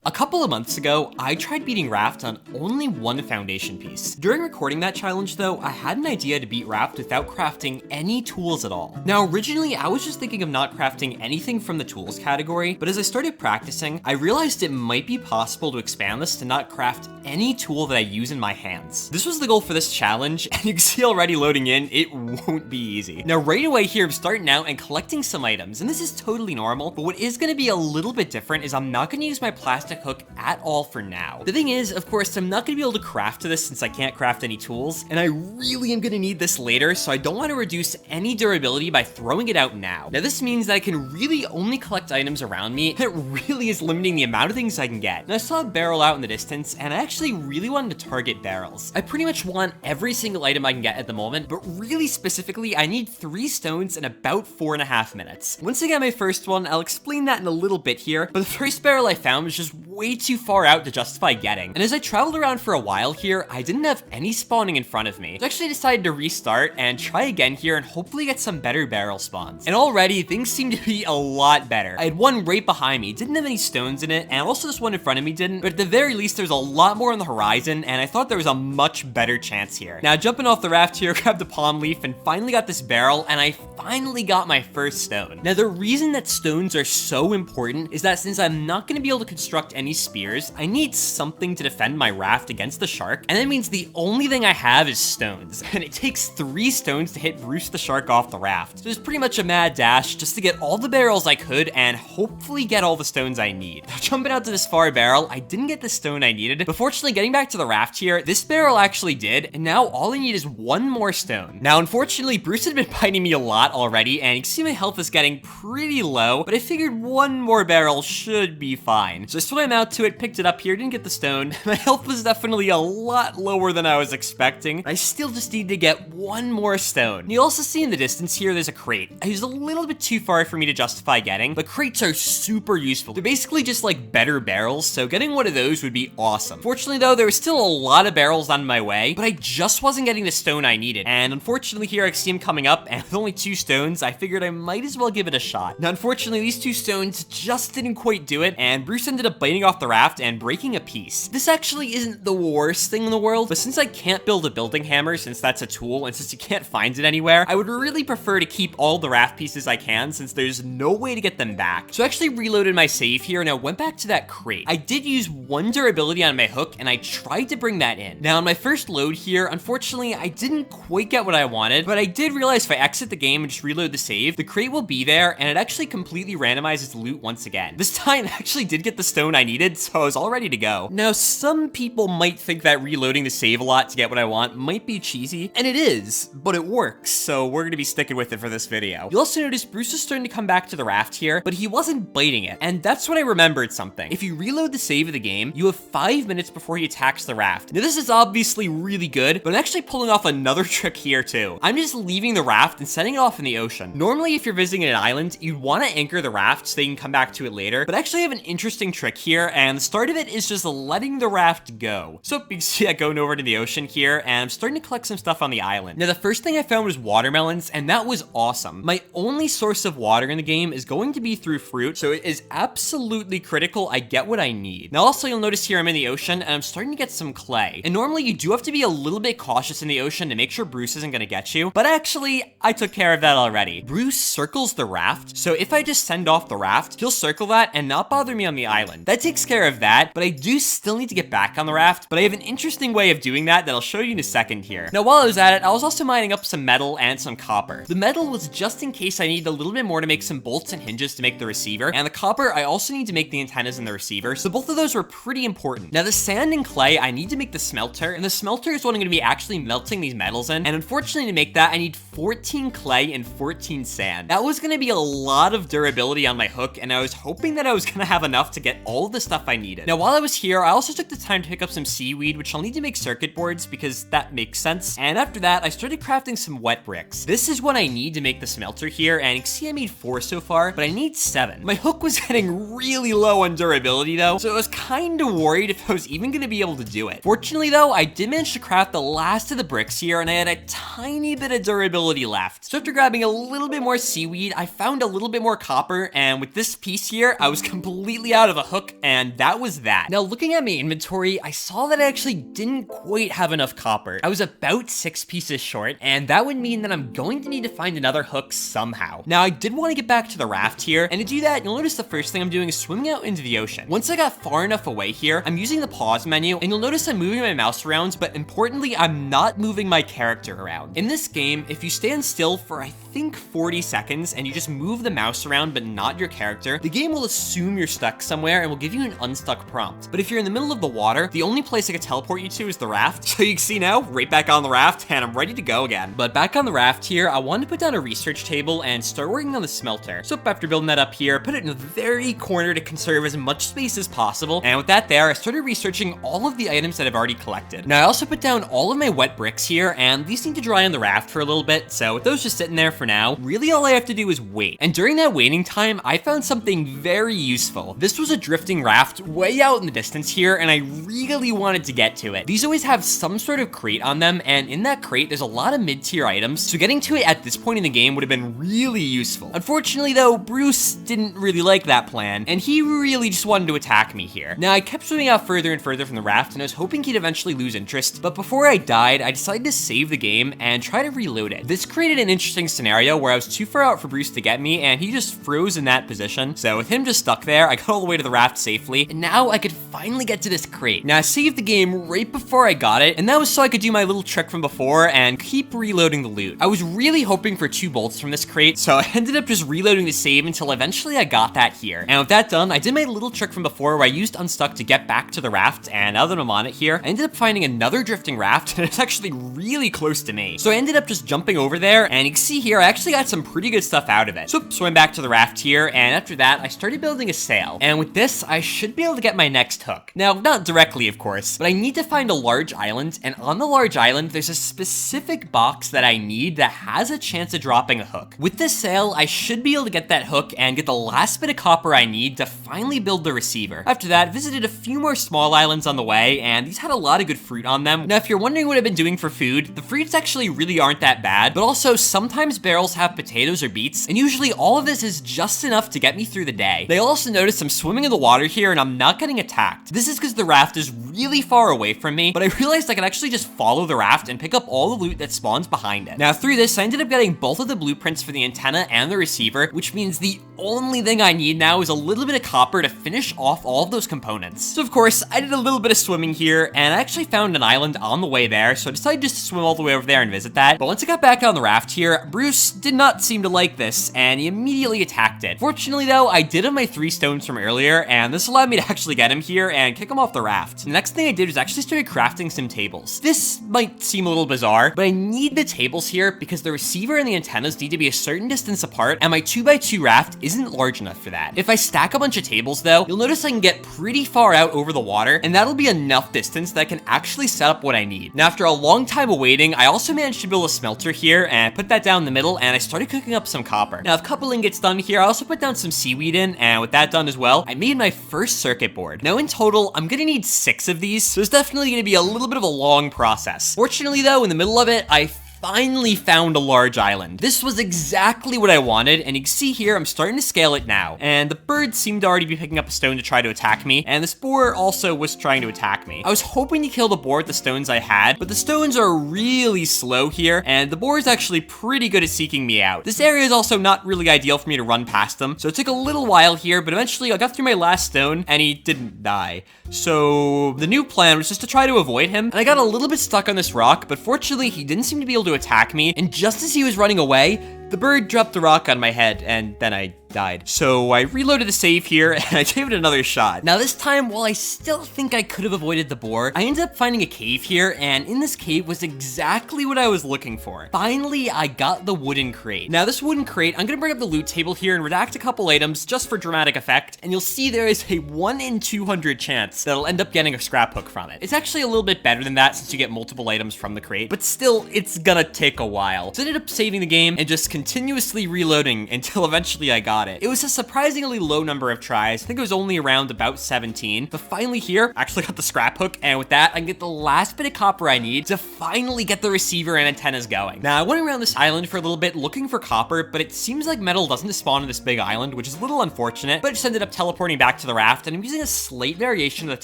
A couple of months ago, I tried beating Raft on only one foundation piece. During recording that challenge though, I had an idea to beat Raft without crafting any tools at all. Now originally, I was just thinking of not crafting anything from the tools category, but as I started practicing, I realized it might be possible to expand this to not craft any tool that I use in my hands. This was the goal for this challenge, and you can see already loading in, it won't be easy. Now right away here, I'm starting out and collecting some items, and this is totally normal, but what is gonna be a little bit different is I'm not gonna use my plastic hook at all for now. The thing is, of course, I'm not gonna be able to craft to this since I can't craft any tools, and I really am gonna need this later, so I don't want to reduce any durability by throwing it out now. Now this means that I can really only collect items around me, and it really is limiting the amount of things I can get. And I saw a barrel out in the distance, and I actually really wanted to target barrels. I pretty much want every single item I can get at the moment, but really specifically, I need 3 stones in about 4.5 minutes. Once I get my first one, I'll explain that in a little bit here, but the first barrel I found was just way too far out to justify getting. And as I traveled around for a while here, I didn't have any spawning in front of me. So I actually decided to restart and try again here and hopefully get some better barrel spawns. And already things seem to be a lot better. I had one right behind me, didn't have any stones in it, and also this one in front of me didn't, but at the very least there's a lot more on the horizon, and I thought there was a much better chance here. Now jumping off the raft here, grabbed the palm leaf and finally got this barrel, and I finally got my first stone. Now the reason that stones are so important is that since I'm not going to be able to construct any spears, I need something to defend my raft against the shark, and that means the only thing I have is stones, and it takes 3 stones to hit Bruce the shark off the raft. So it's pretty much a mad dash just to get all the barrels I could and hopefully get all the stones I need. Now jumping out to this far barrel, I didn't get the stone I needed, but fortunately getting back to the raft here, this barrel actually did, and now all I need is 1 more stone. Now unfortunately, Bruce had been biting me a lot already, and you can see my health is getting pretty low, but I figured 1 more barrel should be fine. So I swam out to it, picked it up here, didn't get the stone. My health was definitely a lot lower than I was expecting. I still just need to get 1 more stone. And you also see in the distance here, there's a crate. It was a little bit too far for me to justify getting, but crates are super useful. They're basically just like better barrels, so getting one of those would be awesome. Fortunately though, there was still a lot of barrels on my way, but I just wasn't getting the stone I needed. And unfortunately here, I see him coming up, and with only 2 stones, I figured I might as well give it a shot. Now unfortunately, these 2 stones just didn't quite do it, and Bruce ended up biting off the raft and breaking a piece. This actually isn't the worst thing in the world, but since I can't build a building hammer since that's a tool, and since you can't find it anywhere, I would really prefer to keep all the raft pieces I can since there's no way to get them back. So I actually reloaded my save here, and I went back to that crate. I did use 1 durability on my hook, and I tried to bring that in. Now on my first load here, unfortunately, I didn't quite get what I wanted, but I did realize if I exit the game and just reload the save, the crate will be there, and it actually completely randomizes the loot once again. This time, I actually did get the stone I needed, so I was all ready to go. Now, some people might think that reloading the save a lot to get what I want might be cheesy, and it is, but it works, so we're gonna be sticking with it for this video. You'll also notice Bruce is starting to come back to the raft here, but he wasn't biting it, and that's when I remembered something. If you reload the save of the game, you have 5 minutes before he attacks the raft. Now, this is obviously really good, but I'm actually pulling off another trick here too. I'm just leaving the raft and setting it off in the ocean. Normally, if you're visiting an island, you'd want to anchor the raft so you can come back to it later, but actually I have an interesting trick here, and the start of it is just letting the raft go. So you can see that going over to the ocean here, and I'm starting to collect some stuff on the island. Now, the first thing I found was watermelons, and that was awesome. My only source of water in the game is going to be through fruit, so it is absolutely critical I get what I need. Now, also, you'll notice here I'm in the ocean, and I'm starting to get some clay. And normally, you do have to be a little bit cautious in the ocean to make sure Bruce isn't going to get you, but actually, I took care of that already. Bruce circles the raft, so if I just send off the raft, he'll circle that and not bother me on the island. That takes care of that, but I do still need to get back on the raft, but I have an interesting way of doing that I'll show you in a second here. Now, while I was at it, I was also mining up some metal and some copper. The metal was just in case I needed a little bit more to make some bolts and hinges to make the receiver, and the copper I also need to make the antennas in the receiver, so both of those were pretty important. Now, the sand and clay, I need to make the smelter, and the smelter is what I'm going to be actually melting these metals in, and unfortunately to make that, I need 14 clay and 14 sand. That was going to be a lot of durability on my hook, and I was hoping that I was going to have enough to get all the stuff I needed. Now, while I was here, I also took the time to pick up some seaweed, which I'll need to make circuit boards because that makes sense, and after that, I started crafting some wet bricks. This is what I need to make the smelter here, and you can see I made 4 so far, but I need 7. My hook was getting really low on durability though, so I was kind of worried if I was even going to be able to do it. Fortunately though, I did manage to craft the last of the bricks here, and I had a tiny bit of durability left. So after grabbing a little bit more seaweed, I found a little bit more copper, and with this piece here, I was completely out of a hook and that was that. Now, looking at my inventory, I saw that I actually didn't quite have enough copper. I was about 6 pieces short, and that would mean that I'm going to need to find another hook somehow. Now, I did want to get back to the raft here, and to do that, you'll notice the first thing I'm doing is swimming out into the ocean. Once I got far enough away here, I'm using the pause menu, and you'll notice I'm moving my mouse around, but importantly, I'm not moving my character around. In this game, if you stand still for, I think, 40 seconds, and you just move the mouse around but not your character, the game will assume you're stuck somewhere and will give you an unstuck prompt. But if you're in the middle of the water, the only place I can teleport you to is the raft. So you can see now, right back on the raft, and I'm ready to go again. But back on the raft here, I wanted to put down a research table and start working on the smelter. So after building that up here, put it in the very corner to conserve as much space as possible. And with that there, I started researching all of the items that I've already collected. Now I also put down all of my wet bricks here, and these need to dry on the raft for a little bit. So with those just sitting there for now, really all I have to do is wait. And during that waiting time, I found something very useful. This was a drifting raft way out in the distance here, and I really wanted to get to it. These always have some sort of crate on them, and in that crate, there's a lot of mid-tier items, so getting to it at this point in the game would have been really useful. Unfortunately though, Bruce didn't really like that plan, and he really just wanted to attack me here. Now, I kept swimming out further and further from the raft, and I was hoping he'd eventually lose interest, but before I died, I decided to save the game and try to reload it. This created an interesting scenario where I was too far out for Bruce to get me, and he just froze in that position. So with him just stuck there, I got all the way to the raft safely, and now I could finally get to this crate. Now, I saved the game right before I got it, and that was so I could do my little trick from before and keep reloading the loot. I was really hoping for 2 bolts from this crate, so I ended up just reloading the save until eventually I got that here. And with that done, I did my little trick from before where I used Unstuck to get back to the raft, and now that I'm on it here, I ended up finding another drifting raft, and it's actually really close to me. So I ended up just jumping over there, and you can see here, I actually got some pretty good stuff out of it. So swim back to the raft here, and after that, I started building a sail. And with this, I should be able to get my next hook. Now, not directly, of course, but I need to find a large island, and on the large island, there's a specific box that I need that has a chance of dropping a hook. With this sail, I should be able to get that hook and get the last bit of copper I need to finally build the receiver. After that, visited a few more small islands on the way, and these had a lot of good fruit on them. Now, if you're wondering what I've been doing for food, the fruits actually really aren't that bad, but also sometimes barrels have potatoes or beets, and usually all of this is just enough to get me through the day. They also notice I'm swimming in the water here and I'm not getting attacked. This is because the raft is really far away from me, but I realized I could actually just follow the raft and pick up all the loot that spawns behind it. Now, through this, I ended up getting both of the blueprints for the antenna and the receiver, which means the only thing I need now is a little bit of copper to finish off all of those components. So of course, I did a little bit of swimming here, and I actually found an island on the way there, so I decided just to swim all the way over there and visit that. But once I got back on the raft here, Bruce did not seem to like this, and he immediately attacked it. Fortunately though, I did have my 3 stones from earlier, and this allowed me to actually get him here and kick him off the raft. The next thing I did was actually started crafting some tables. This might seem a little bizarre, but I need the tables here because the receiver and the antennas need to be a certain distance apart, and my 2x2 raft isn't large enough for that. If I stack a bunch of tables though, you'll notice I can get pretty far out over the water, and that'll be enough distance that I can actually set up what I need. Now, after a long time of waiting, I also managed to build a smelter here, and I put that down in the middle, and I started cooking up some copper. Now, a couple ingots done here, I also put down some seaweed in, and with that done as well, I made my first circuit board. Now, in total, I'm gonna need 6 of these, so it's definitely gonna be a little bit of a long process. Fortunately though, in the middle of it, I finally found a large island. This was exactly what I wanted, and you can see here I'm starting to scale it now. And the birds seemed to already be picking up a stone to try to attack me, and this boar also was trying to attack me. I was hoping to kill the boar with the stones I had, but the stones are really slow here, and the boar is actually pretty good at seeking me out. This area is also not really ideal for me to run past them, so it took a little while here, but eventually I got through my last stone, and he didn't die. So the new plan was just to try to avoid him, and I got a little bit stuck on this rock, but fortunately he didn't seem to be able to attack me, and just as he was running away, the bird dropped the rock on my head, and then I died. So I reloaded the save here, and I gave it another shot. Now this time, while I still think I could have avoided the boar, I ended up finding a cave here, and in this cave was exactly what I was looking for. Finally, I got the wooden crate. Now this wooden crate, I'm gonna bring up the loot table here and redact a couple items just for dramatic effect, and you'll see there is a 1 in 200 chance that I'll end up getting a scrap hook from it. It's actually a little bit better than that since you get multiple items from the crate, but still, it's gonna take a while. So I ended up saving the game and just continuously reloading until eventually I got it. It was a surprisingly low number of tries. I think it was only around about 17, but finally here, I actually got the scrap hook, and with that, I can get the last bit of copper I need to finally get the receiver and antennas going. Now, I went around this island for a little bit looking for copper, but it seems like metal doesn't spawn in this big island, which is a little unfortunate, but I just ended up teleporting back to the raft, and I'm using a slight variation of the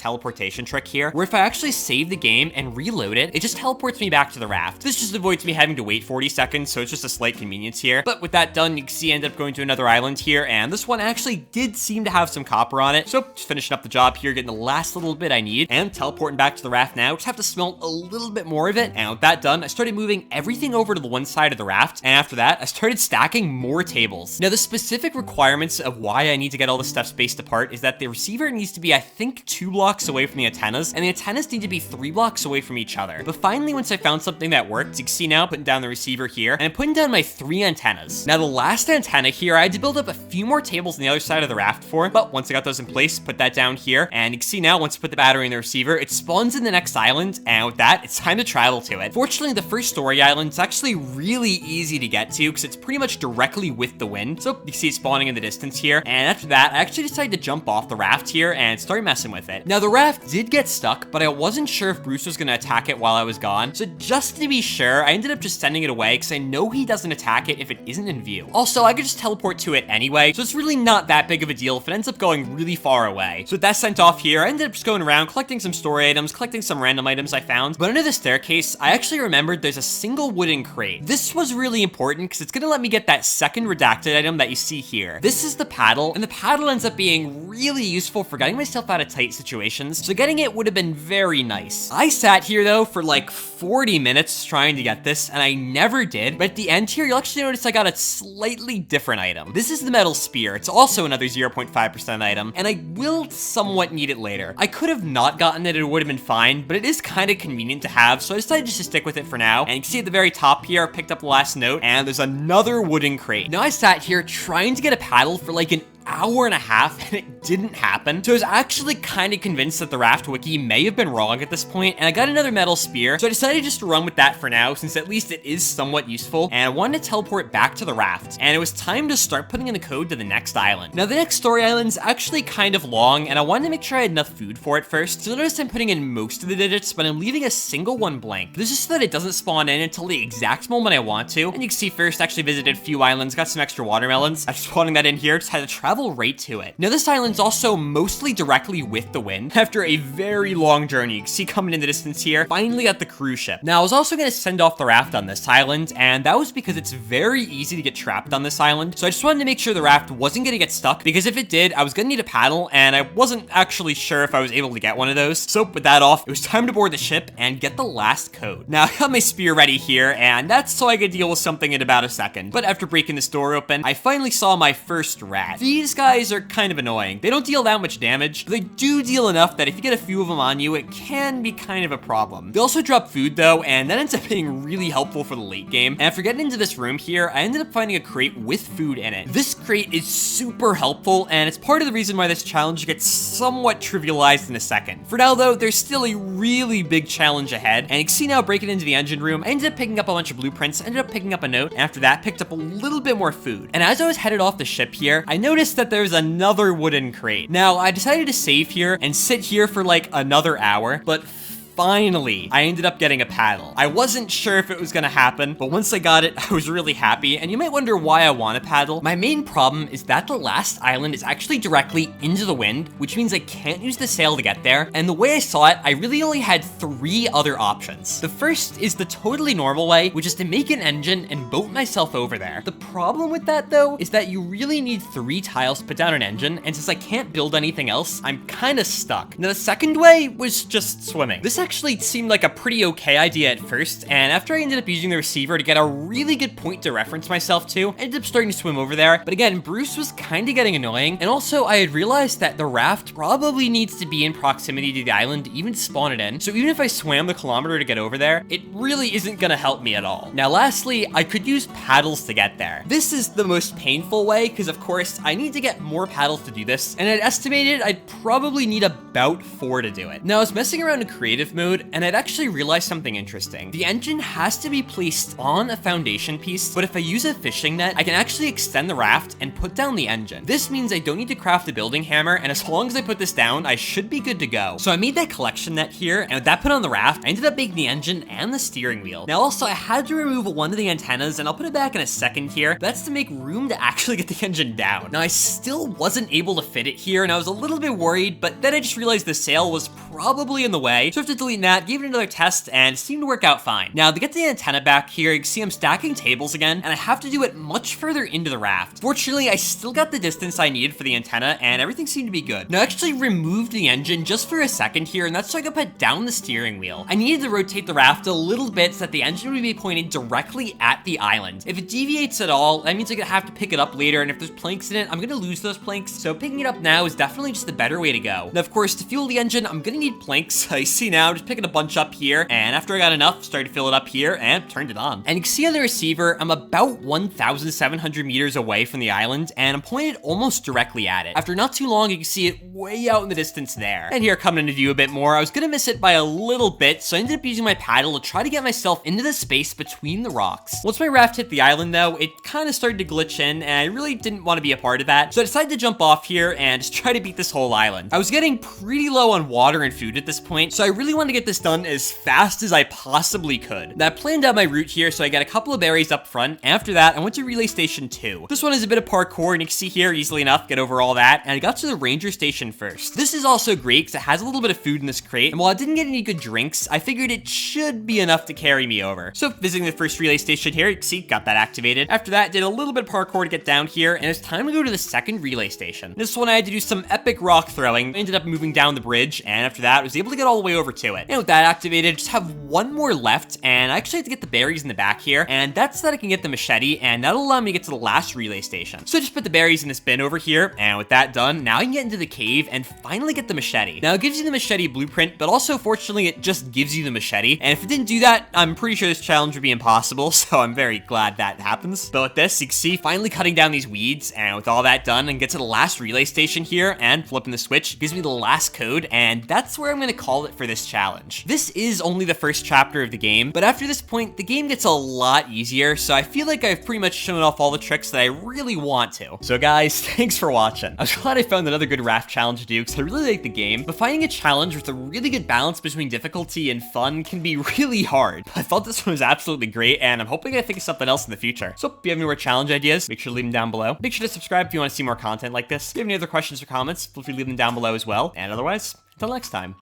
teleportation trick here, where if I actually save the game and reload it, it just teleports me back to the raft. This just avoids me having to wait 40 seconds, so it's just a slight convenience here. But with that done, you can see I ended up going to another island here, and this one actually did seem to have some copper on it, so just finishing up the job here, getting the last little bit I need, and teleporting back to the raft now. Just have to smelt a little bit more of it, and with that done, I started moving everything over to the one side of the raft, and after that, I started stacking more tables. Now, the specific requirements of why I need to get all this stuff spaced apart is that the receiver needs to be, I think, 2 blocks away from the antennas, and the antennas need to be 3 blocks away from each other. But finally, once I found something that worked, you can see now, putting down the receiver here, and I'm putting down my 3 antennas. Now, the last antenna here, I had to build up a few more tables on the other side of the raft for, but once I got those in place, put that down here, and you can see now, once I put the battery in the receiver, it spawns in the next island, and with that, it's time to travel to it. Fortunately, the first story island is actually really easy to get to, because it's pretty much directly with the wind, so you can see it spawning in the distance here, and after that, I actually decided to jump off the raft here and start messing with it. Now, the raft did get stuck, but I wasn't sure if Bruce was going to attack it while I was gone, so just to be sure, I ended up just sending it away, because I know he doesn't attack it if it isn't in view. Also, I could just teleport to it anyway, so it's really not that big of a deal if it ends up going really far away. So with that sent off here, I ended up just going around, collecting some story items, collecting some random items I found, but under the staircase, I actually remembered there's a single wooden crate. This was really important, because it's going to let me get that second redacted item that you see here. This is the paddle, and the paddle ends up being really useful for getting myself out of tight situations, so getting it would have been very nice. I sat here, though, for like 40 minutes trying to get this, and I never did, but at the end here, you'll actually notice I got a slightly different item. This is the metal spear. It's also another 0.5% item, and I will somewhat need it later. I could have not gotten it, it would have been fine, but it is kind of convenient to have, so I decided just to stick with it for now. And you can see at the very top here, I picked up the last note, and there's another wooden crate. Now I sat here trying to get a paddle for like an hour and a half, and it didn't happen. So I was actually kind of convinced that the Raft wiki may have been wrong at this point, and I got another metal spear, so I decided just to run with that for now, since at least it is somewhat useful, and I wanted to teleport back to the raft, and it was time to start putting in the code to the next island. Now, the next story island's actually kind of long, and I wanted to make sure I had enough food for it first, so notice I'm putting in most of the digits, but I'm leaving a single one blank. This is so that it doesn't spawn in until the exact moment I want to, and you can see first I actually visited a few islands, got some extra watermelons. After spawning that in here, just had to travel right to it. Now, this island's also mostly directly with the wind. After a very long journey, you can see coming in the distance here, finally at the cruise ship. Now, I was also going to send off the raft on this island, and that was because it's very easy to get trapped on this island, so I just wanted to make sure the raft wasn't going to get stuck, because if it did, I was going to need a paddle, and I wasn't actually sure if I was able to get one of those. So with that off, it was time to board the ship and get the last code. Now, I got my spear ready here, and that's so I could deal with something in about a second. But after breaking this door open, I finally saw my first rat. These guys are kind of annoying. They don't deal that much damage, but they do deal enough that if you get a few of them on you, it can be kind of a problem. They also drop food though, and that ends up being really helpful for the late game. And after getting into this room here, I ended up finding a crate with food in it. This crate is super helpful, and it's part of the reason why this challenge gets somewhat trivialized in a second. For now though, there's still a really big challenge ahead, and you can see now breaking into the engine room, I ended up picking up a bunch of blueprints, ended up picking up a note, and after that, picked up a little bit more food. And as I was headed off the ship here, I noticed that there's another wooden crate. Now, I decided to save here and sit here for like another hour, but finally, I ended up getting a paddle. I wasn't sure if it was gonna happen, but once I got it, I was really happy, and you might wonder why I want a paddle. My main problem is that the last island is actually directly into the wind, which means I can't use the sail to get there, and the way I saw it, I really only had 3 other options. The first is the totally normal way, which is to make an engine and boat myself over there. The problem with that, though, is that you really need 3 tiles to put down an engine, and since I can't build anything else, I'm kinda stuck. Now, the second way was just swimming. This actually seemed like a pretty okay idea at first, and after I ended up using the receiver to get a really good point to reference myself to, I ended up starting to swim over there. But again, Bruce was kind of getting annoying, and also I had realized that the raft probably needs to be in proximity to the island to even spawn it in, so even if I swam the kilometer to get over there, it really isn't gonna help me at all. Now lastly, I could use paddles to get there. This is the most painful way, because of course, I need to get more paddles to do this, and I'd estimated I'd probably need about 4 to do it. Now I was messing around in creative safe mode, and I'd actually realized something interesting. The engine has to be placed on a foundation piece, but if I use a fishing net, I can actually extend the raft and put down the engine. This means I don't need to craft a building hammer, and as long as I put this down, I should be good to go. So I made that collection net here, and with that put on the raft, I ended up making the engine and the steering wheel. Now also, I had to remove one of the antennas, and I'll put it back in a second here. That's to make room to actually get the engine down. Now I still wasn't able to fit it here, and I was a little bit worried, but then I just realized the sail was probably in the way. So I have to delete that, gave it another test, and it seemed to work out fine. Now to get the antenna back here, you can see I'm stacking tables again, and I have to do it much further into the raft. Fortunately, I still got the distance I needed for the antenna, and everything seemed to be good. Now I actually removed the engine just for a second here, and that's so I could put down the steering wheel. I needed to rotate the raft a little bit so that the engine would be pointed directly at the island. If it deviates at all, that means I'm gonna have to pick it up later, and if there's planks in it, I'm gonna lose those planks. So picking it up now is definitely just the better way to go. Now, of course, to fuel the engine, I'm gonna need planks. I see now, just picking a bunch up here, and after I got enough, started to fill it up here, and turned it on. And you can see on the receiver, I'm about 1,700 meters away from the island, and I'm pointed almost directly at it. After not too long, you can see it way out in the distance there. And here, coming into view a bit more, I was gonna miss it by a little bit, so I ended up using my paddle to try to get myself into the space between the rocks. Once my raft hit the island, though, it kind of started to glitch in, and I really didn't want to be a part of that, so I decided to jump off here and just try to beat this whole island. I was getting pretty low on water and food at this point, so I really wanted to get this done as fast as I possibly could. Now, I planned out my route here, so I got a couple of berries up front, and after that, I went to relay station 2. This one is a bit of parkour, and you can see here, easily enough, get over all that, and I got to the ranger station first. This is also great, because it has a little bit of food in this crate, and while I didn't get any good drinks, I figured it should be enough to carry me over. So, visiting the first relay station here, you can see, got that activated. After that, did a little bit of parkour to get down here, and it's time to go to the second relay station. This one, I had to do some epic rock throwing. I ended up moving down the bridge, and after that, I was able to get all the way over to it. And with that activated, just have one more left, and I actually have to get the berries in the back here, and that's so that I can get the machete, and that'll allow me to get to the last relay station. So I just put the berries in this bin over here, and with that done, now I can get into the cave and finally get the machete. Now, it gives you the machete blueprint, but also, fortunately, it just gives you the machete, and if it didn't do that, I'm pretty sure this challenge would be impossible, so I'm very glad that happens. But with this, you can see, finally cutting down these weeds, and with all that done, and get to the last relay station here, and flipping the switch, gives me the last code, and that's where I'm gonna call it for this challenge. This is only the first chapter of the game, but after this point, the game gets a lot easier, so I feel like I've pretty much shown off all the tricks that I really want to. So guys, thanks for watching. I'm glad I found another good raft challenge to do, because I really like the game, but finding a challenge with a really good balance between difficulty and fun can be really hard. But I thought this one was absolutely great, and I'm hoping I think of something else in the future. So if you have any more challenge ideas, make sure to leave them down below. Make sure to subscribe if you want to see more content like this. If you have any other questions or comments, feel free to leave them down below as well. And otherwise, until next time.